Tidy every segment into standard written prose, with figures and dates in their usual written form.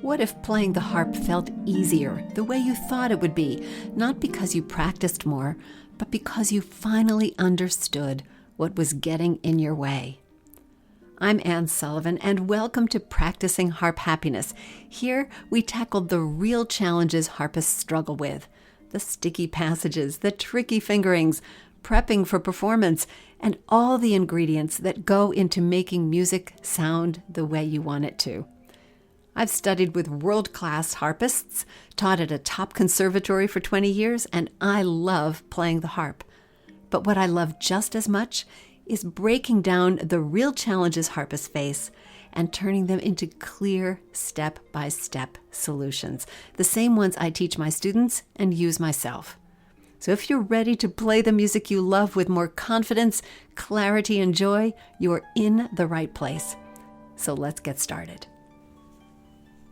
What if playing the harp felt easier, the way you thought it would be, not because you practiced more, but because you finally understood what was getting in your way? I'm Anne Sullivan, and welcome to Practicing Harp Happiness. Here, we tackle the real challenges harpists struggle with: the sticky passages, the tricky fingerings, prepping for performance, and all the ingredients that go into making music sound the way you want it to. I've studied with world-class harpists, taught at a top conservatory for 20 years, and I love playing the harp. But what I love just as much is breaking down the real challenges harpists face and turning them into clear step-by-step solutions, the same ones I teach my students and use myself. So if you're ready to play the music you love with more confidence, clarity, and joy, you're in the right place. So let's get started.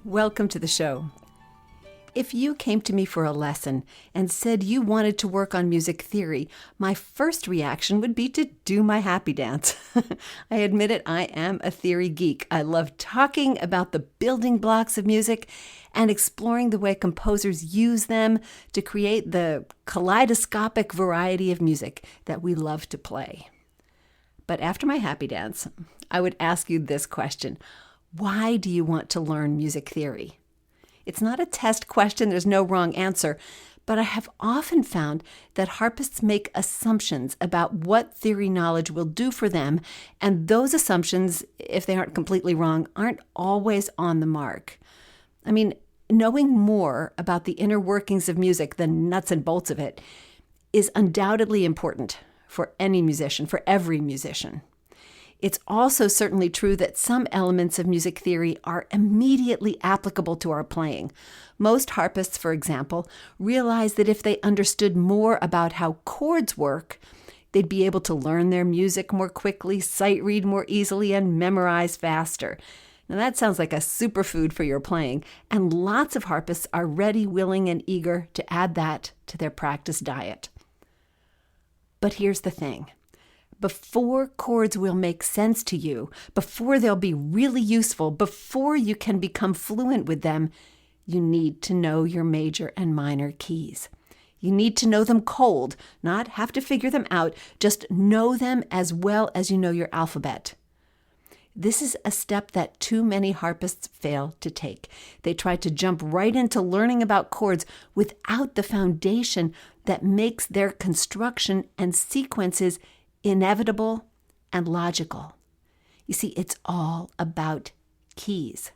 Welcome to the show. If you came to me for a lesson and said you wanted to work on music theory, my first reaction would be to do my happy dance. I admit it, I am a theory geek. I love talking about the building blocks of music and exploring the way composers use them to create the kaleidoscopic variety of music that we love to play. But after my happy dance, I would ask you this question: why do you want to learn music theory? It's not a test question, there's no wrong answer, but I have often found that harpists make assumptions about what theory knowledge will do for them, and those assumptions, if they aren't completely wrong, aren't always on the mark. I mean, knowing more about the inner workings of music, the nuts and bolts of it, is undoubtedly important for any musician, for every musician. It's also certainly true that some elements of music theory are immediately applicable to our playing. Most harpists, for example, realize that if they understood more about how chords work, they'd be able to learn their music more quickly, sight read more easily, and memorize faster. Now that sounds like a superfood for your playing, and lots of harpists are ready, willing, and eager to add that to their practice diet. But here's the thing. Before chords will make sense to you, before they'll be really useful, before you can become fluent with them, you need to know your major and minor keys. You need to know them cold, not have to figure them out, just know them as well as you know your alphabet. This is a step that too many harpists fail to take. They try to jump right into learning about chords without the foundation that makes their construction and sequences inevitable and logical. You see, it's all about keys.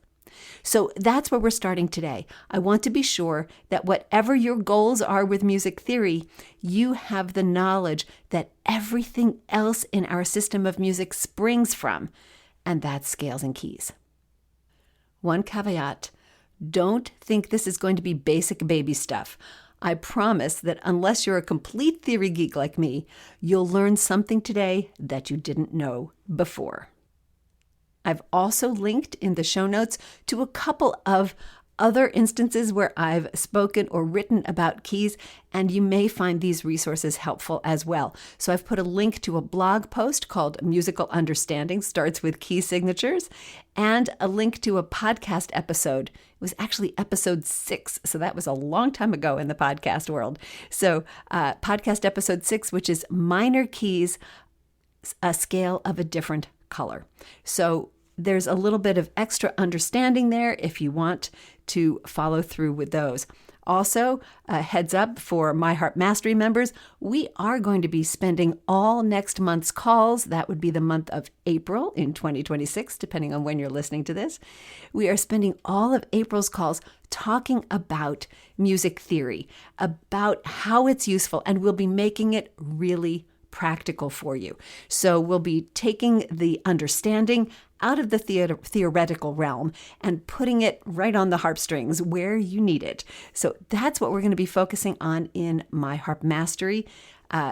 So that's where we're starting today. I want to be sure that whatever your goals are with music theory, you have the knowledge that everything else in our system of music springs from, and that's scales and keys. One caveat: don't think this is going to be basic baby stuff. I promise that unless you're a complete theory geek like me, you'll learn something today that you didn't know before. I've also linked in the show notes to a couple of other instances where I've spoken or written about keys, and you may find these resources helpful as well. So I've put a link to a blog post called Musical Understanding Starts with Key Signatures, and a link to a podcast episode. It was actually episode 6, so that was a long time ago in the podcast world. So podcast episode 6, which is Minor Keys, a Scale of a Different Color. So there's a little bit of extra understanding there if you want to follow through with those. Also, a heads up for My Harp Mastery members, we are going to be spending all next month's calls. That would be the month of April in 2026, depending on when you're listening to this. We are spending all of April's calls talking about music theory, about how it's useful, and we'll be making it really practical for you. So we'll be taking the understanding out of the theoretical realm and putting it right on the harp strings where you need it. So that's what we're going to be focusing on in My Harp Mastery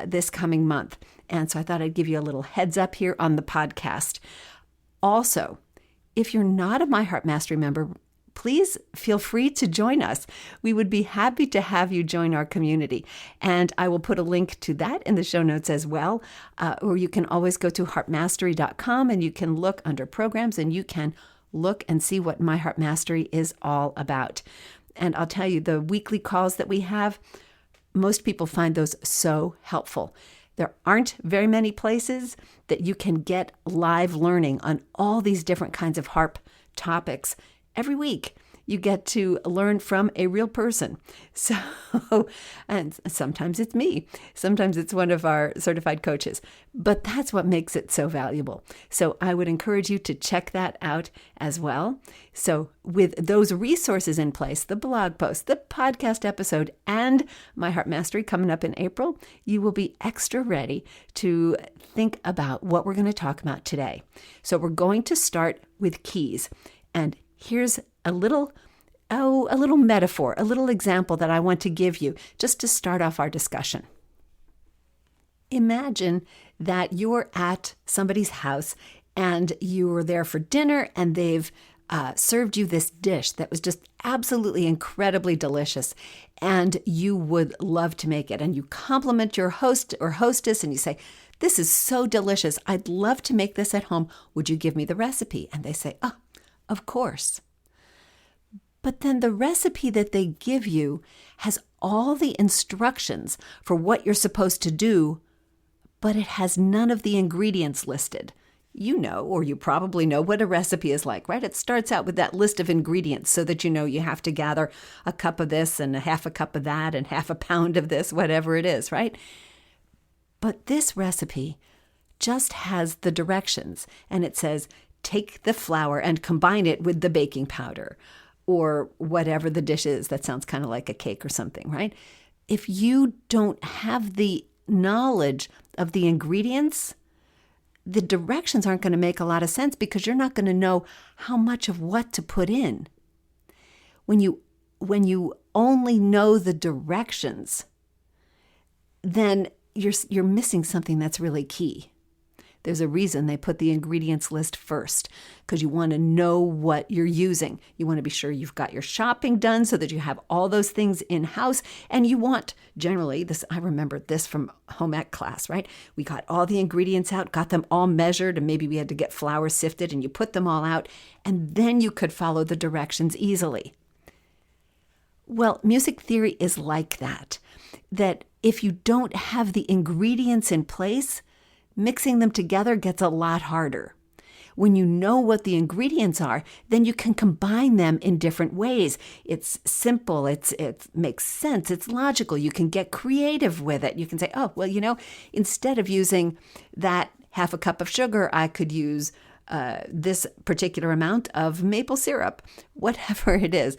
this coming month. And so I thought I'd give you a little heads up here on the podcast. Also, if you're not a My Harp Mastery member, please feel free to join us. We would be happy to have you join our community. And I will put a link to that in the show notes as well. Or you can always go to harpmastery.com and you can look under programs and you can look and see what My Harp Mastery is all about. And I'll tell you, the weekly calls that we have, most people find those so helpful. There aren't very many places that you can get live learning on all these different kinds of harp topics. Every week, you get to learn from a real person. So, and sometimes it's me. Sometimes it's one of our certified coaches. But that's what makes it so valuable. So I would encourage you to check that out as well. So with those resources in place, the blog post, the podcast episode, and My Harp Mastery coming up in April, you will be extra ready to think about what we're going to talk about today. So we're going to start with keys. And here's a little metaphor, a little example that I want to give you just to start off our discussion. Imagine that you're at somebody's house and you were there for dinner and they've served you this dish that was just absolutely incredibly delicious, and you would love to make it. And you compliment your host or hostess and you say, "This is so delicious. I'd love to make this at home. Would you give me the recipe?" And they say, "Oh, of course." But then the recipe that they give you has all the instructions for what you're supposed to do, but it has none of the ingredients listed. You know, or you probably know what a recipe is like, right? It starts out with that list of ingredients so that you know you have to gather a cup of this and a half a cup of that and half a pound of this, whatever it is, right? But this recipe just has the directions, and it says, take the flour and combine it with the baking powder, or whatever the dish is. That sounds kind of like a cake or something, right? If you don't have the knowledge of the ingredients, the directions aren't going to make a lot of sense because you're not going to know how much of what to put in. When you only know the directions, then you're missing something that's really key. There's a reason they put the ingredients list first, because you want to know what you're using. You want to be sure you've got your shopping done so that you have all those things in-house. And you want, generally, I remember this from home ec class, right? We got all the ingredients out, got them all measured, and maybe we had to get flour sifted, and you put them all out, and then you could follow the directions easily. Well, music theory is like that if you don't have the ingredients in place, mixing them together gets a lot harder. When you know what the ingredients are, then you can combine them in different ways. It's simple, it makes sense, it's logical. You can get creative with it. You can say, oh, well, instead of using that half a cup of sugar, I could use this particular amount of maple syrup, whatever it is.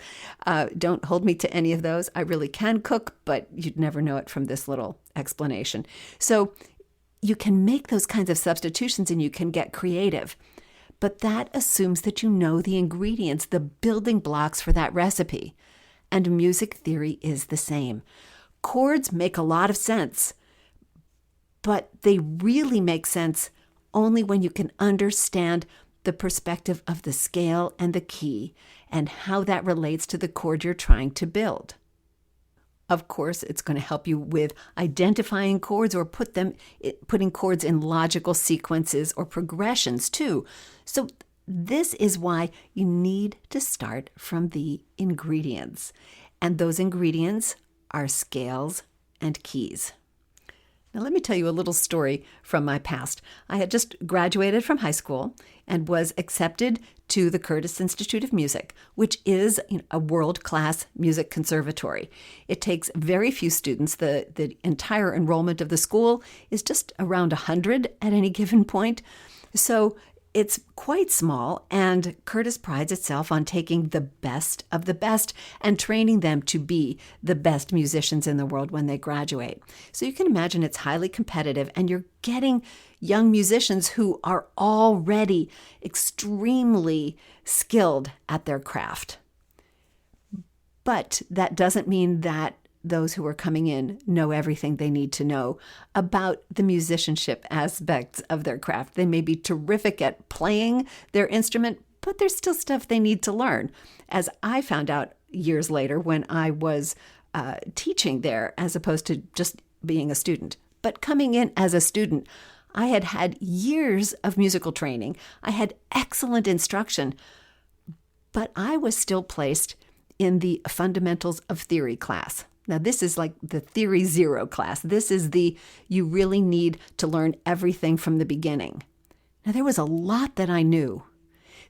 Don't hold me to any of those. I really can cook, but you'd never know it from this little explanation. So you can make those kinds of substitutions and you can get creative. But that assumes that you know the ingredients, the building blocks for that recipe. And music theory is the same. Chords make a lot of sense, but they really make sense only when you can understand the perspective of the scale and the key and how that relates to the chord you're trying to build. Of course, it's going to help you with identifying chords or putting chords in logical sequences or progressions too. So this is why you need to start from the ingredients. And those ingredients are scales and keys. Now, let me tell you a little story from my past. I had just graduated from high school and was accepted to the Curtis Institute of Music, which is a world-class music conservatory. It takes very few students. The entire enrollment of the school is just around 100 at any given point. So it's quite small, and Curtis prides itself on taking the best of the best and training them to be the best musicians in the world when they graduate. So you can imagine it's highly competitive, and you're getting young musicians who are already extremely skilled at their craft. But that doesn't mean that those who are coming in know everything they need to know about the musicianship aspects of their craft. They may be terrific at playing their instrument, but there's still stuff they need to learn. As I found out years later when I was teaching there as opposed to just being a student. But coming in as a student, I had years of musical training. I had excellent instruction, But I was still placed in the fundamentals of theory class. Now, this is like the theory 0 class. This is you really need to learn everything from the beginning. Now, there was a lot that I knew.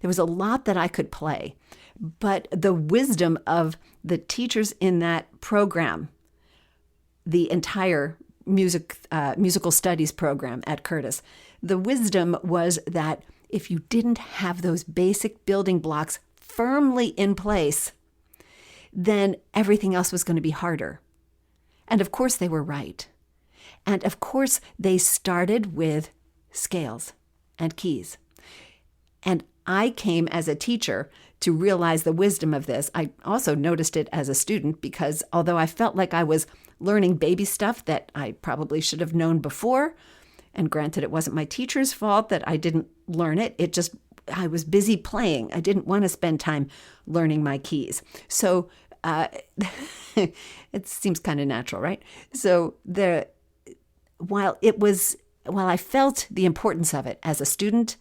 There was a lot that I could play. But the wisdom of the teachers in that program, the entire musical studies program at Curtis, the wisdom was that if you didn't have those basic building blocks firmly in place, then everything else was going to be harder. And of course they were right. And of course they started with scales and keys. And I came as a teacher to realize the wisdom of this. I also noticed it as a student because although I felt like I was learning baby stuff that I probably should have known before, and granted it wasn't my teacher's fault that I didn't learn it, I was busy playing. I didn't want to spend time learning my keys. So it seems kind of natural, right? So while I felt the importance of it as a student,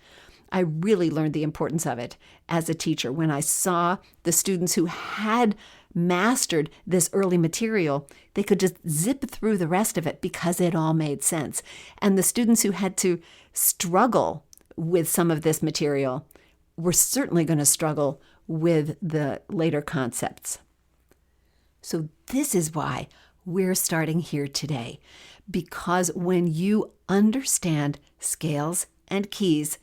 I really learned the importance of it as a teacher when I saw the students who had mastered this early material. They could just zip through the rest of it because it all made sense. And the students who had to struggle with some of this material were certainly going to struggle with the later concepts. So this is why we're starting here today, because when you understand scales and keys,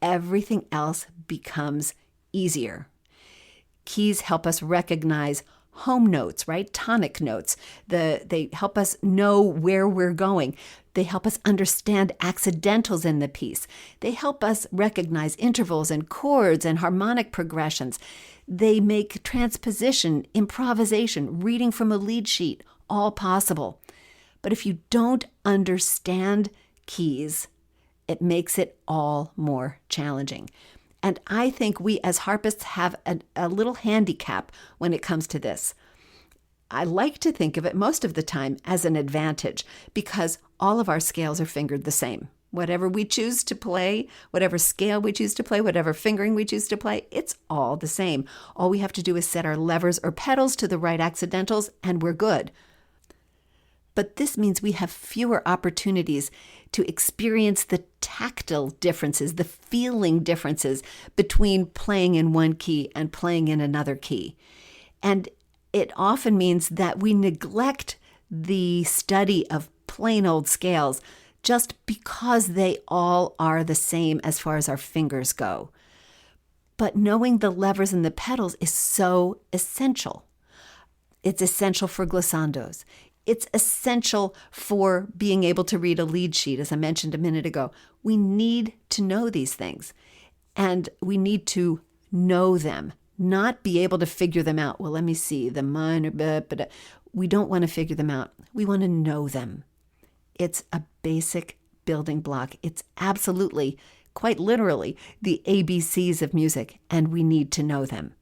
everything else becomes easier. Keys help us recognize home notes, right? Tonic notes. They help us know where we're going. They help us understand accidentals in the piece. They help us recognize intervals and chords and harmonic progressions. They make transposition, improvisation, reading from a lead sheet all possible. But if you don't understand keys, it makes it all more challenging. And I think we as harpists have a little handicap when it comes to this. I like to think of it most of the time as an advantage because all of our scales are fingered the same. Whatever we choose to play, whatever scale we choose to play, whatever fingering we choose to play, it's all the same. All we have to do is set our levers or pedals to the right accidentals and we're good. But this means we have fewer opportunities to experience the tactile differences, the feeling differences between playing in one key and playing in another key. And it often means that we neglect the study of plain old scales just because they all are the same as far as our fingers go. But knowing the levers and the pedals is so essential. It's essential for glissandos. It's essential for being able to read a lead sheet, as I mentioned a minute ago. We need to know these things, and we need to know them, not be able to figure them out. Well, let me see, the minor, but we don't want to figure them out. We want to know them. It's a basic building block. It's absolutely, quite literally, the ABCs of music, and we need to know them.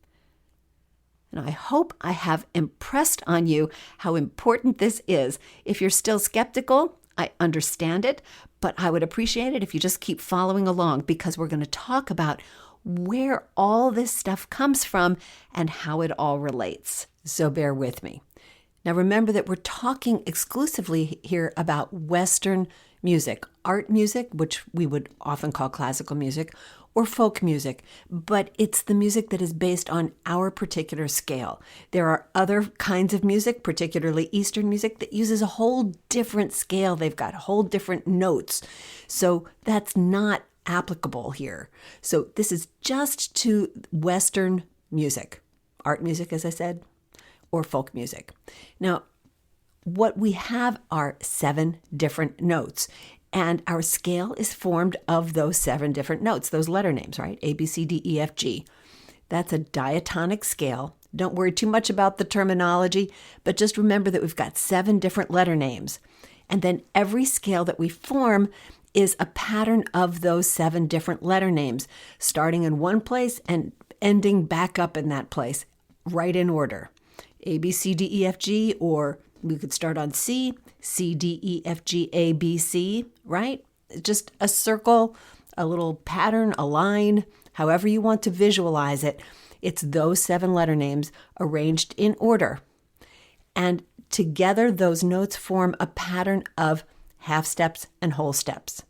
And I hope I have impressed on you how important this is. If you're still skeptical, I understand it, but I would appreciate it if you just keep following along because we're going to talk about where all this stuff comes from and how it all relates. So bear with me. Now remember that we're talking exclusively here about Western music, art music, which we would often call classical music, or folk music, but it's the music that is based on our particular scale. There are other kinds of music, particularly Eastern music, that uses a whole different scale. They've got whole different notes. So that's not applicable here. So this is just to Western music, art music, as I said, or folk music. Now, what we have are 7 different notes. And our scale is formed of those 7 different notes, those letter names, right? A, B, C, D, E, F, G. That's a diatonic scale. Don't worry too much about the terminology, but just remember that we've got 7 different letter names. And then every scale that we form is a pattern of those 7 different letter names, starting in one place and ending back up in that place, right in order. A, B, C, D, E, F, G, or we could start on C, C, D, E, F, G, A, B, C, right? Just a circle, a little pattern, a line however you want to visualize it, it's those 7 letter names arranged in order. And together, those notes form a pattern of half steps and whole steps.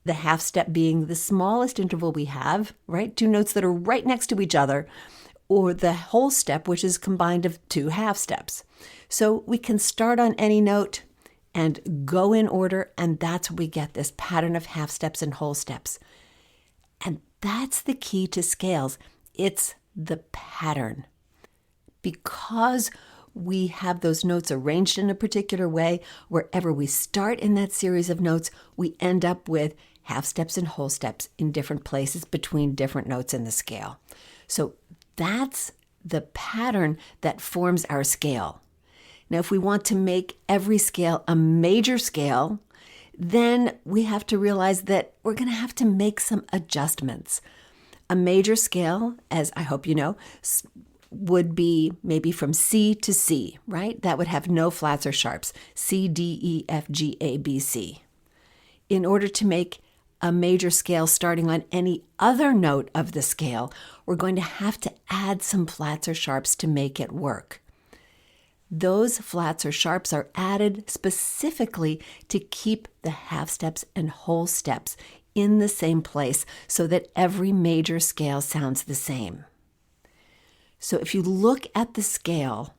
The half step being the smallest interval we have, right? 2 notes that are right next to each other, or the whole step, which is combined of 2 half steps. So we can start on any note and go in order, and that's where we get this pattern of half steps and whole steps. And that's the key to scales. It's the pattern. Because we have those notes arranged in a particular way, wherever we start in that series of notes, we end up with half steps and whole steps in different places between different notes in the scale. So that's the pattern that forms our scale. Now, if we want to make every scale a major scale, then we have to realize that we're going to have to make some adjustments. A major scale, as I hope you know, would be maybe from C to C, right? That would have no flats or sharps. C, D, E, F, G, A, B, C. In order to make a major scale starting on any other note of the scale, we're going to have to add some flats or sharps to make it work. Those flats or sharps are added specifically to keep the half steps and whole steps in the same place so that every major scale sounds the same. So if you look at the scale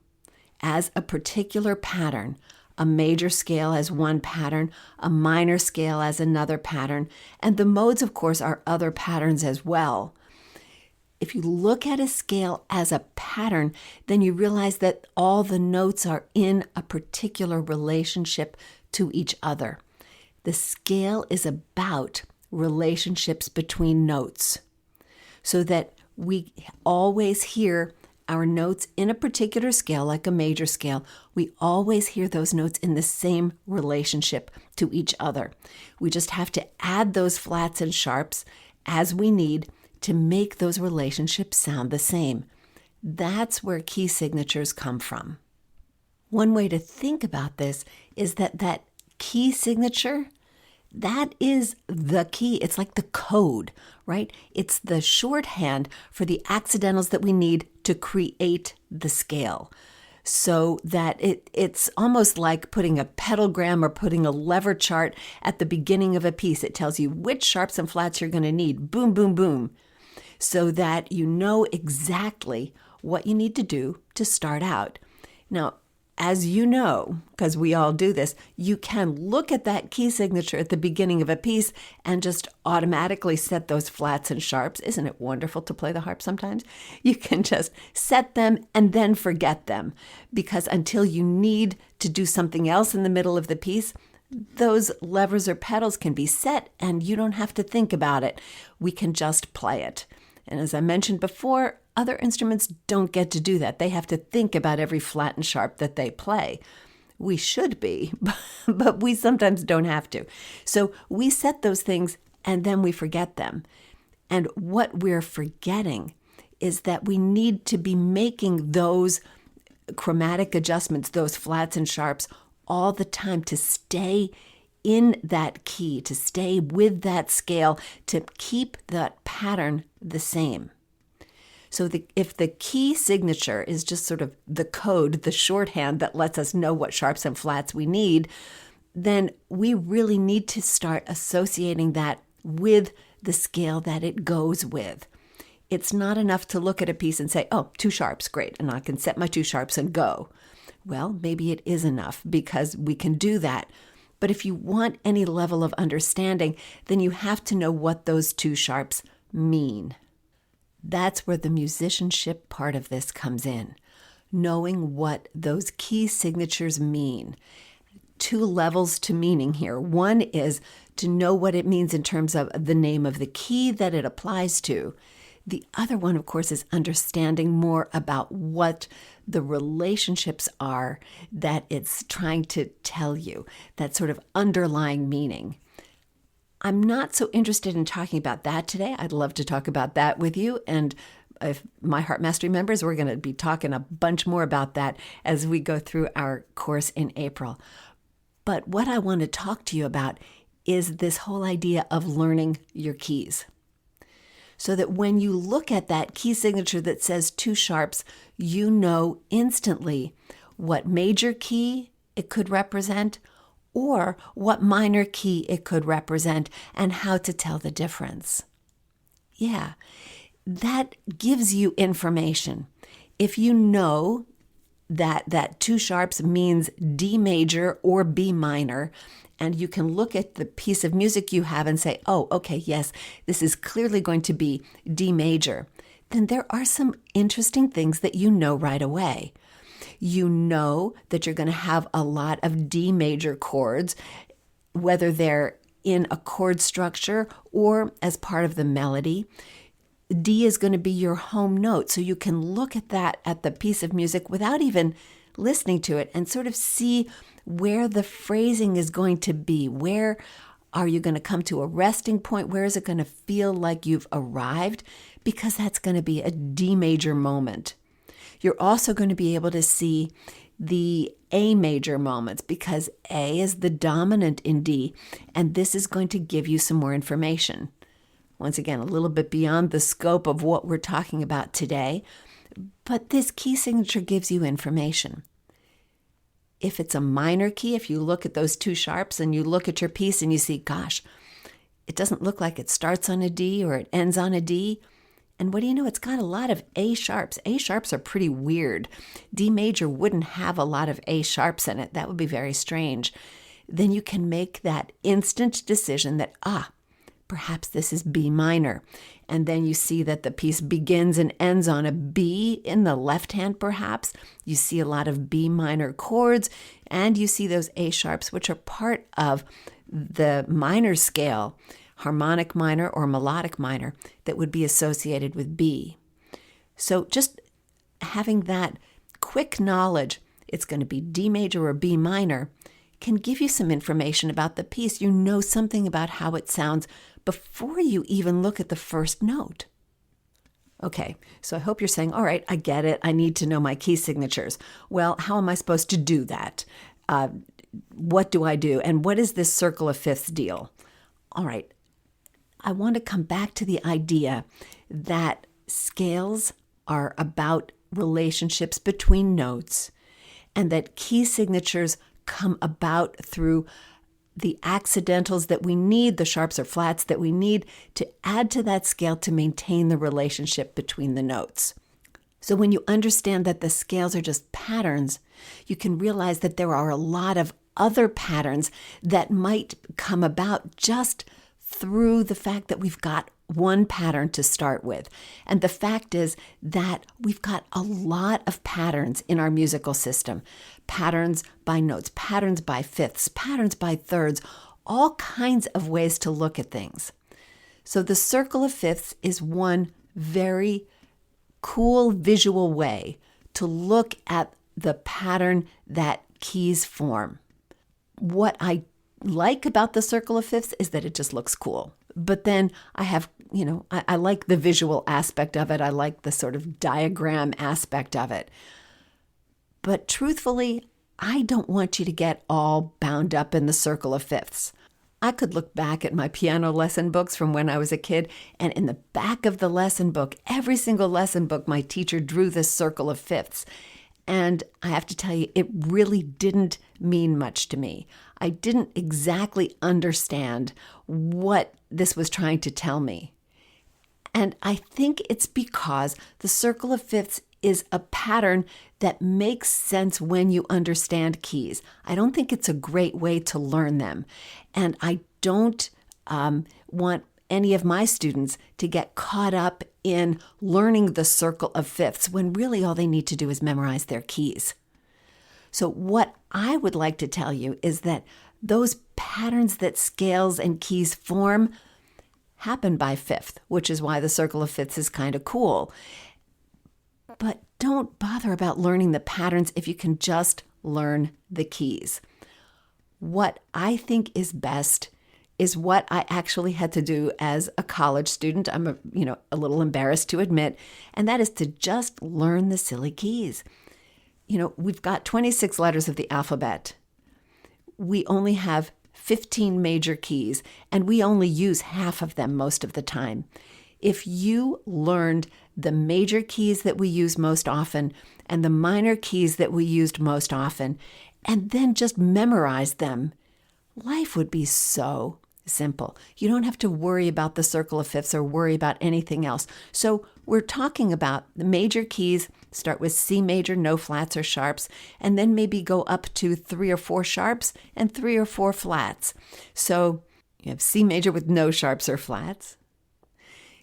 as a particular pattern, a major scale as one pattern, a minor scale as another pattern, and the modes, of course, are other patterns as well. If you look at a scale as a pattern, then you realize that all the notes are in a particular relationship to each other. The scale is about relationships between notes, so that we always hear our notes in a particular scale, like a major scale. We always hear those notes in the same relationship to each other. We just have to add those flats and sharps as we need to make those relationships sound the same. That's where key signatures come from. One way to think about this is that key signature, that is the key. It's like the code, right? It's the shorthand for the accidentals that we need to create the scale. So that it's almost like putting a pentagram or putting a lever chart at the beginning of a piece. It tells you which sharps and flats you're going to need. Boom, boom, boom. So that you know exactly what you need to do to start out. Now, as you know, because we all do this, you can look at that key signature at the beginning of a piece and just automatically set those flats and sharps. Isn't it wonderful to play the harp sometimes? You can just set them and then forget them, because until you need to do something else in the middle of the piece, those levers or pedals can be set and you don't have to think about it. We can just play it. And as I mentioned before, other instruments don't get to do that. They have to think about every flat and sharp that they play. We should be, but we sometimes don't have to. So we set those things and then we forget them. And what we're forgetting is that we need to be making those chromatic adjustments, those flats and sharps, all the time to stay in that key, to stay with that scale, to keep that pattern the same. So if the key signature is just sort of the code, the shorthand that lets us know what sharps and flats we need, then we really need to start associating that with the scale that it goes with. It's not enough to look at a piece and say, oh, 2 sharps, great, and I can set my 2 sharps and go. Well, maybe it is enough because we can do that. But if you want any level of understanding, then you have to know what those 2 sharps mean. That's where the musicianship part of this comes in, knowing what those key signatures mean. 2 levels to meaning here. One is to know what it means in terms of the name of the key that it applies to. The other one, of course, is understanding more about what the relationships are that it's trying to tell you, that sort of underlying meaning. I'm not so interested in talking about that today. I'd love to talk about that with you. And if my Harp Mastery members, we're going to be talking a bunch more about that as we go through our course in April. But what I want to talk to you about is this whole idea of learning your keys. so that when you look at that key signature that says two sharps, you know instantly what major key it could represent or what minor key it could represent and how to tell the difference. Yeah, that gives you information. If you know that two sharps means D major or B minor, and you can look at the piece of music you have and say, oh, okay, yes, this is clearly going to be D major, then there are some interesting things that you know right away. You know that you're going to have a lot of D major chords, whether they're in a chord structure or as part of the melody. D is going to be your home note, so you can look at that at the piece of music without even listening to it and sort of see where the phrasing is going to be. Where are you going to come to a resting point? Where is it going to feel like you've arrived? Because that's going to be a D major moment. You're also going to be able to see the A major moments because A is the dominant in D, and this is going to give you some more information. Once again, a little bit beyond the scope of what we're talking about today, but this key signature gives you information. If it's a minor key, if you look at those two sharps and you look at your piece and you see, gosh, it doesn't look like it starts on a D or it ends on a D. And what do you know? It's got a lot of A sharps. A sharps are pretty weird. D major wouldn't have a lot of A sharps in it. That would be very strange. Then you can make that instant decision that, perhaps this is B minor. And then you see that the piece begins and ends on a B in the left hand, perhaps. You see a lot of B minor chords, and you see those A sharps, which are part of the minor scale, harmonic minor or melodic minor, that would be associated with B. So just having that quick knowledge, it's going to be D major or B minor, can give you some information about the piece. You know something about how it sounds before you even look at the first note. Okay, so I hope you're saying, all right, I get it. I need to know my key signatures. Well, how am I supposed to do that? What do I do? And what is this circle of fifths deal? All right, I want to come back to the idea that scales are about relationships between notes and that key signatures come about through the accidentals that we need, the sharps or flats that we need to add to that scale to maintain the relationship between the notes. So when you understand that the scales are just patterns, you can realize that there are a lot of other patterns that might come about just through the fact that we've got one pattern to start with. And the fact is that we've got a lot of patterns in our musical system. Patterns by notes, patterns by fifths, patterns by thirds, all kinds of ways to look at things. So the circle of fifths is one very cool visual way to look at the pattern that keys form. What I like about the circle of fifths is that it just looks cool. But then I have, I like the visual aspect of it. I like the sort of diagram aspect of it. But truthfully, I don't want you to get all bound up in the circle of fifths. I could look back at my piano lesson books from when I was a kid, and in the back of the lesson book, every single lesson book, my teacher drew this circle of fifths. And I have to tell you, it really didn't mean much to me. I didn't exactly understand what this was trying to tell me. And I think it's because the circle of fifths is a pattern that makes sense when you understand keys. I don't think it's a great way to learn them. And I don't want any of my students to get caught up in learning the circle of fifths when really all they need to do is memorize their keys. So what I would like to tell you is that those patterns that scales and keys form happen by fifth, which is why the circle of fifths is kind of cool. But don't bother about learning the patterns if you can just learn the keys. What I think is best is what I actually had to do as a college student. I'm a little embarrassed to admit, and that is to just learn the silly keys. We've got 26 letters of the alphabet. We only have 15 major keys, and we only use half of them most of the time. If you learned the major keys that we use most often and the minor keys that we used most often, and then just memorized them, life would be so simple. You don't have to worry about the circle of fifths or worry about anything else. So we're talking about the major keys. Start with C major, no flats or sharps, and then maybe go up to 3 or 4 sharps and 3 or 4 flats. So you have C major with no sharps or flats.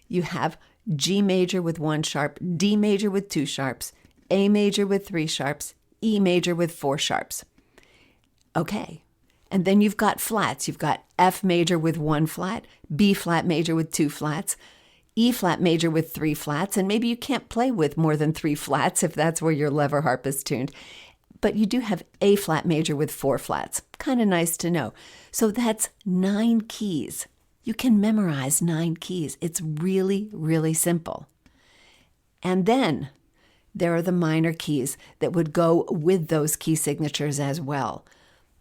You have G major with 1 sharp, D major with 2 sharps, A major with 3 sharps, E major with 4 sharps. Okay. And then you've got flats. You've got F major with 1 flat, B flat major with 2 flats, E flat major with 3 flats, and maybe you can't play with more than 3 flats if that's where your lever harp is tuned. But you do have A flat major with 4 flats. Kind of nice to know. So that's 9 keys. You can memorize 9 keys. It's really, really simple. And then there are the minor keys that would go with those key signatures as well.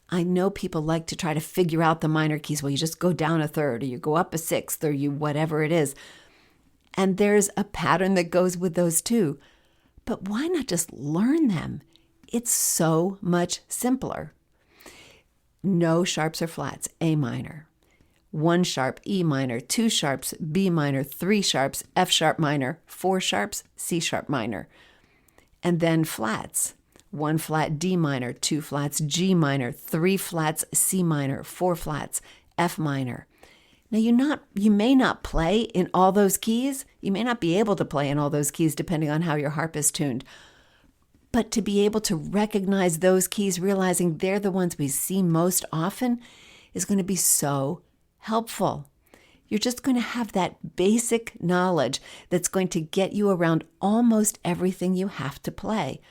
I know people like to try to figure out the minor keys. Well, you just go down a third, or you go up a sixth, or you whatever it is. And there's a pattern that goes with those too. But why not just learn them? It's so much simpler. No sharps or flats, A minor. 1 sharp, E minor. 2 sharps, B minor. 3 sharps, F sharp minor. 4 sharps, C sharp minor. And then flats. 1 flat, D minor. 2 flats, G minor. 3 flats, C minor. 4 flats, F minor. Now, you may not play in all those keys. You may not be able to play in all those keys depending on how your harp is tuned. But to be able to recognize those keys, realizing they're the ones we see most often, is going to be so helpful. You're just going to have that basic knowledge that's going to get you around almost everything you have to play.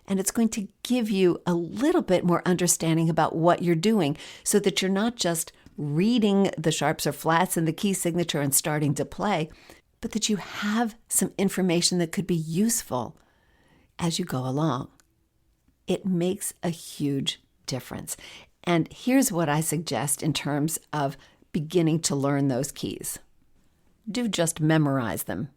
And it's going to give you a little bit more understanding about what you're doing so that you're not just reading the sharps or flats in the key signature and starting to play, but that you have some information that could be useful as you go along. It makes a huge difference. And here's what I suggest in terms of beginning to learn those keys. Do just memorize them.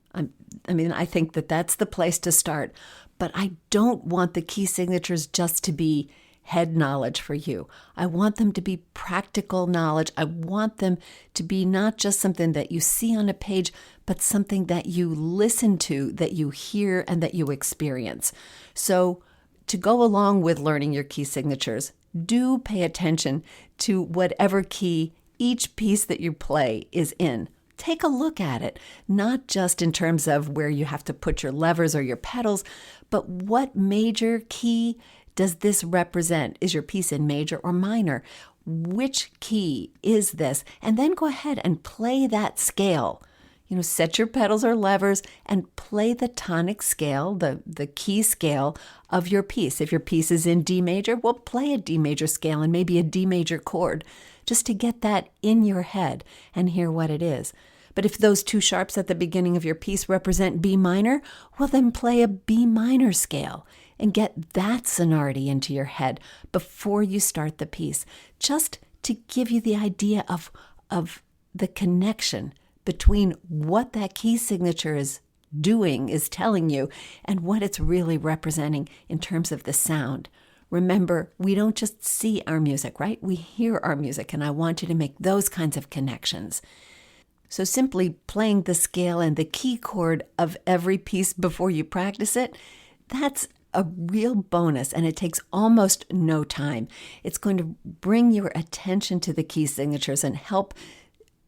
I think that that's the place to start. But I don't want the key signatures just to be head knowledge for you. I want them to be practical knowledge. I want them to be not just something that you see on a page, but something that you listen to, that you hear, and that you experience. So to go along with learning your key signatures, do pay attention to whatever key each piece that you play is in. Take a look at it, not just in terms of where you have to put your levers or your pedals, but what major key does this represent? Is your piece in major or minor? Which key is this? And then go ahead and play that scale. Set your pedals or levers and play the tonic scale, the key scale of your piece. If your piece is in D major, well, play a D major scale and maybe a D major chord, just to get that in your head and hear what it is. But if those 2 sharps at the beginning of your piece represent B minor, well, then play a B minor scale and get that sonority into your head before you start the piece, just to give you the idea of the connection between what that key signature is doing, is telling you, and what it's really representing in terms of the sound. Remember, we don't just see our music, right? We hear our music, and I want you to make those kinds of connections. So simply playing the scale and the key chord of every piece before you practice it, that's a real bonus, and it takes almost no time. It's going to bring your attention to the key signatures and help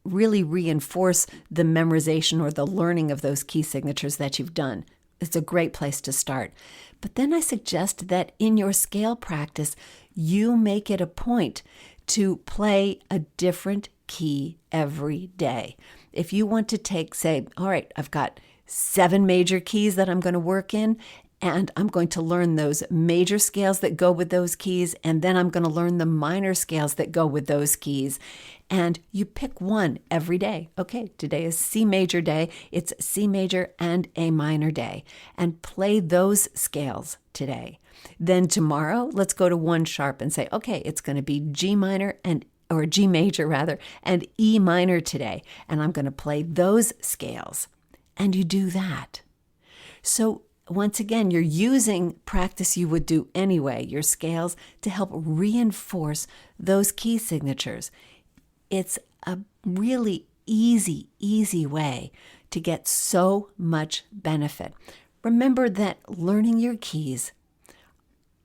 really reinforce the memorization or the learning of those key signatures that you've done. It's a great place to start. But then I suggest that in your scale practice, you make it a point to play a different key every day. If you want to take, say, all right, I've got 7 major keys that I'm going to work in, and I'm going to learn those major scales that go with those keys, and then I'm going to learn the minor scales that go with those keys. And you pick one every day. Okay, today is C major day. It's C major and A minor day. And play those scales today. Then tomorrow, let's go to 1 sharp and say, okay, it's going to be G minor or G major rather, and E minor today. And I'm going to play those scales. and you do that. So once again, you're using practice you would do anyway, your scales, to help reinforce those key signatures. It's a really easy way to get so much benefit. Remember that learning your keys,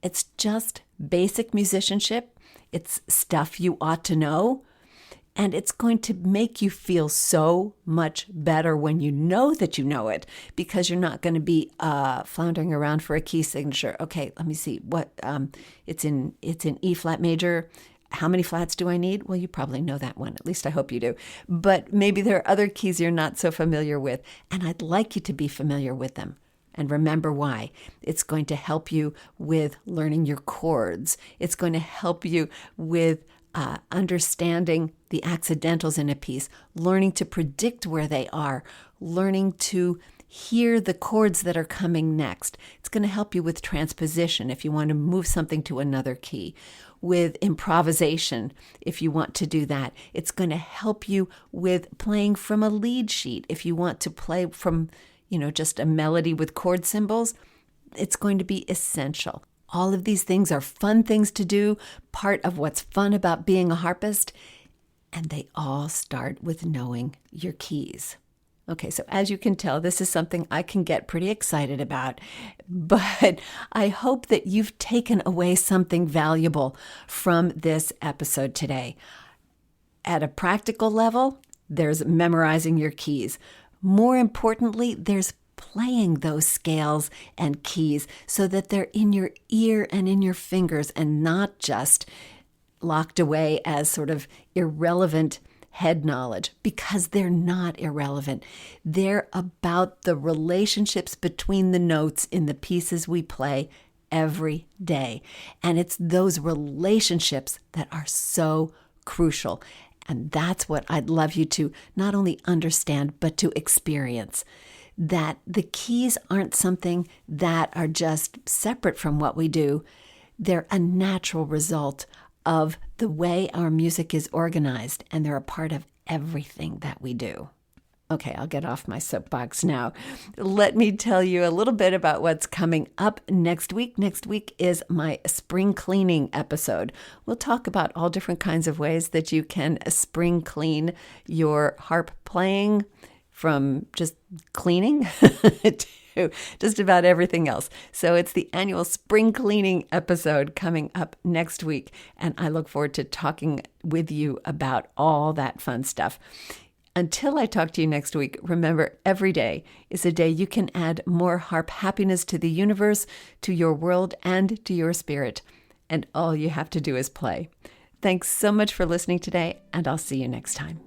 it's just basic musicianship. It's stuff you ought to know. And it's going to make you feel so much better when you know that you know it, because you're not going to be floundering around for a key signature. Okay, let me see what it's in E flat major. How many flats do I need? Well, you probably know that one. At least I hope you do. But maybe there are other keys you're not so familiar with, and I'd like you to be familiar with them. And remember why. It's going to help you with learning your chords. It's going to help you with understanding the accidentals in a piece, learning to predict where they are, learning to hear the chords that are coming next. It's going to help you with transposition if you want to move something to another key, with improvisation if you want to do that. It's going to help you with playing from a lead sheet if you want to play from, just a melody with chord symbols. It's going to be essential. All of these things are fun things to do, part of what's fun about being a harpist, and they all start with knowing your keys. Okay, so as you can tell, this is something I can get pretty excited about, but I hope that you've taken away something valuable from this episode today. At a practical level, there's memorizing your keys. More importantly, there's playing those scales and keys so that they're in your ear and in your fingers and not just locked away as sort of irrelevant head knowledge, because they're not irrelevant. They're about the relationships between the notes in the pieces we play every day. And it's those relationships that are so crucial. And that's what I'd love you to not only understand, but to experience. That the keys aren't something that are just separate from what we do. They're a natural result of the way our music is organized, and they're a part of everything that we do. Okay, I'll get off my soapbox now. Let me tell you a little bit about what's coming up next week. Next week is my spring cleaning episode. We'll talk about all different kinds of ways that you can spring clean your harp playing, from just cleaning to just about everything else. So it's the annual spring cleaning episode coming up next week, and I look forward to talking with you about all that fun stuff. Until I talk to you next week, remember, every day is a day you can add more harp happiness to the universe, to your world, and to your spirit. And all you have to do is play. Thanks so much for listening today, and I'll see you next time.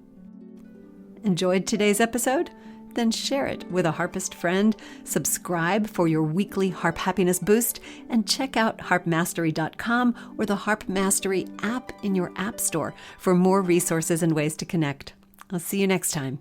Enjoyed today's episode? Then share it with a harpist friend, subscribe for your weekly harp happiness boost, and check out harpmastery.com or the Harp Mastery app in your app store for more resources and ways to connect. I'll see you next time.